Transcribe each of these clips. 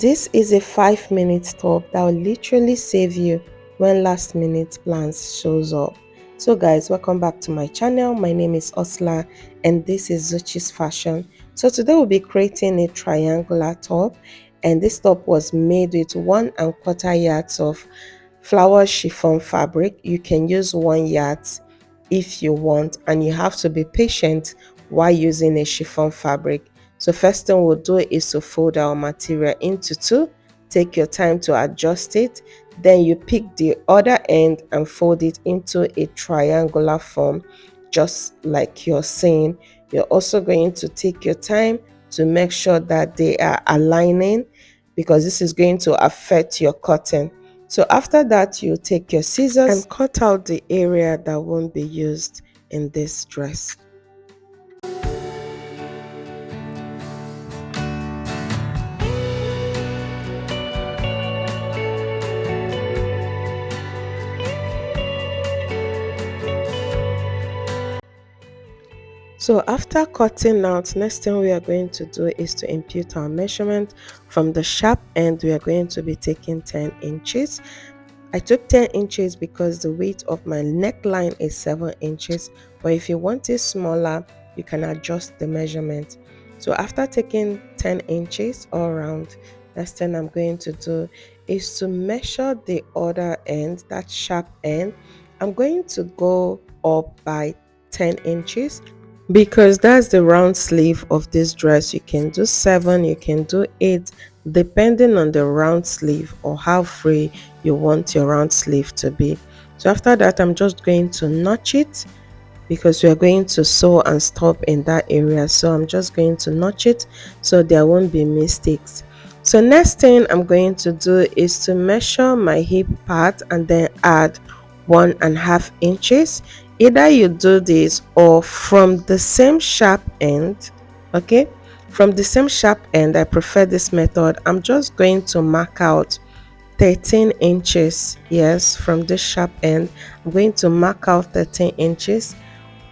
this is a 5-minute top that will literally save you when last minute plans shows up. So guys, welcome back to my channel. My name is Osla and this is Zuchi's Fashion. So today we'll be creating a triangular top, and this top was made with 1¼ yards of flower chiffon fabric. You can use 1 yard if you want, and you have to be patient while using a chiffon fabric. So first thing we'll do is to fold our material into two. Take your time to adjust it. Then you pick the other end and fold it into a triangular form, just like you're saying. You're also going to take your time to make sure that they are aligning, because this is going to affect your cutting. So after that, you take your scissors and cut out the area that won't be used in this dress. So after cutting out, next thing we are going to do is to impute our measurement. From the sharp end, we are going to be taking 10 inches. I took 10 inches because the width of my neckline is 7 inches. But if you want it smaller, you can adjust the measurement. So after taking 10 inches all around, next thing I'm going to do is to measure the other end, that sharp end. I'm going to go up by 10 inches because that's the round sleeve of this dress. You can do 7, you can do 8, depending on the round sleeve or how free you want your round sleeve to be. So after that, I'm just going to notch it because we are going to sew and stop in that area. So I'm just going to notch it so there won't be mistakes. So next thing I'm going to do is to measure my hip part and then add 1½ inches. Either you do this or from the same sharp end. Okay, from the same sharp end, I prefer this method. I'm just going to mark out 13 inches. Yes, from this sharp end, I'm going to mark out 13 inches,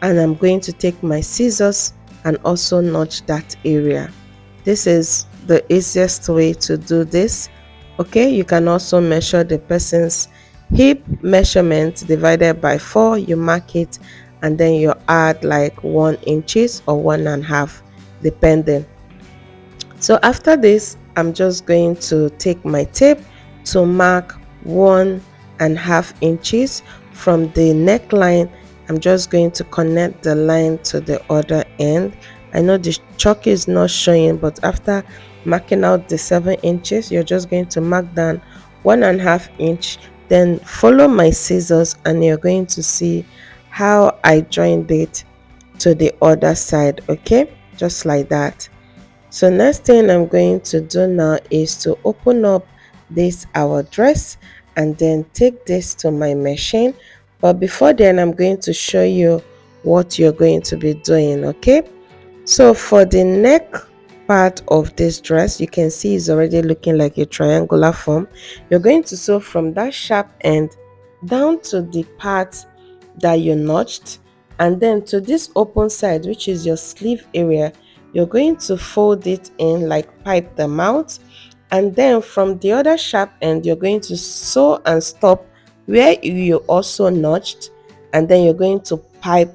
and I'm going to take my scissors and also notch that area. This is the easiest way to do this. Okay, you can also measure the person's hip measurement divided by 4. You mark it and then you add like 1 inches or 1½ depending. So after this, I'm just going to take my tape to mark 1½ inches from the neckline. I'm just going to connect the line to the other end. I know the chalk is not showing, but after marking out the 7 inches, you're just going to mark down 1½ inch. Then follow my scissors and you're going to see how I joined it to the other side. Okay, just like that. So next thing I'm going to do now is to open up this our dress and then take this to my machine. But before then, I'm going to show you what you're going to be doing. Okay, so for the neck part of this dress, you can see it's already looking like a triangular form. You're going to sew from that sharp end down to the part that you notched, and then to this open side, which is your sleeve area. You're going to fold it in like pipe the mouth, and then from the other sharp end, you're going to sew and stop where you also notched, and then you're going to pipe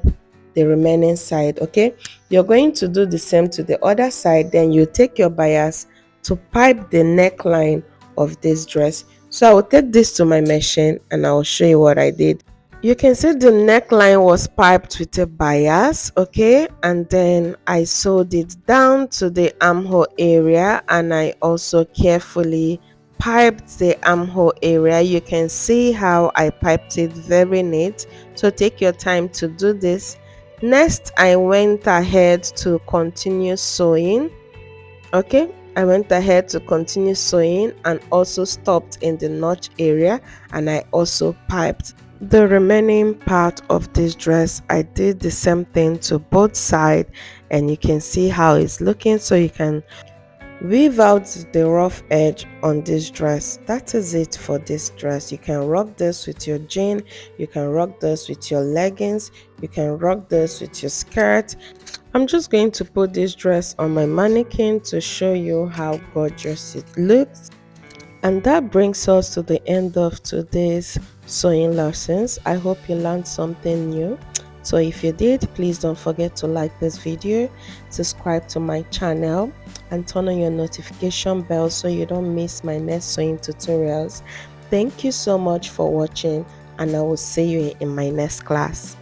the remaining side. Okay, you're going to do the same to the other side. Then you take your bias to pipe the neckline of this dress. So I will take this to my machine and I will show you what I did. You can see the neckline was piped with a bias. Okay, and then I sewed it down to the armhole area, and I also carefully piped the armhole area. You can see how I piped it, very neat. So take your time to do this. Next, I went ahead to continue sewing. Okay, I went ahead to continue sewing and also stopped in the notch area, and I also piped the remaining part of this dress. I did the same thing to both sides, and you can see how it's looking. So you can weave out the rough edge on this dress. That is it for this dress. You can rock this with your jean, you can rock this with your leggings, you can rock this with your skirt. I'm just going to put this dress on my mannequin to show you how gorgeous it looks. And that brings us to the end of today's sewing lessons. I hope you learned something new. So if you did, please don't forget to like this video, subscribe to my channel, and turn on your notification bell so you don't miss my next sewing tutorials. Thank you so much for watching, and I will see you in my next class.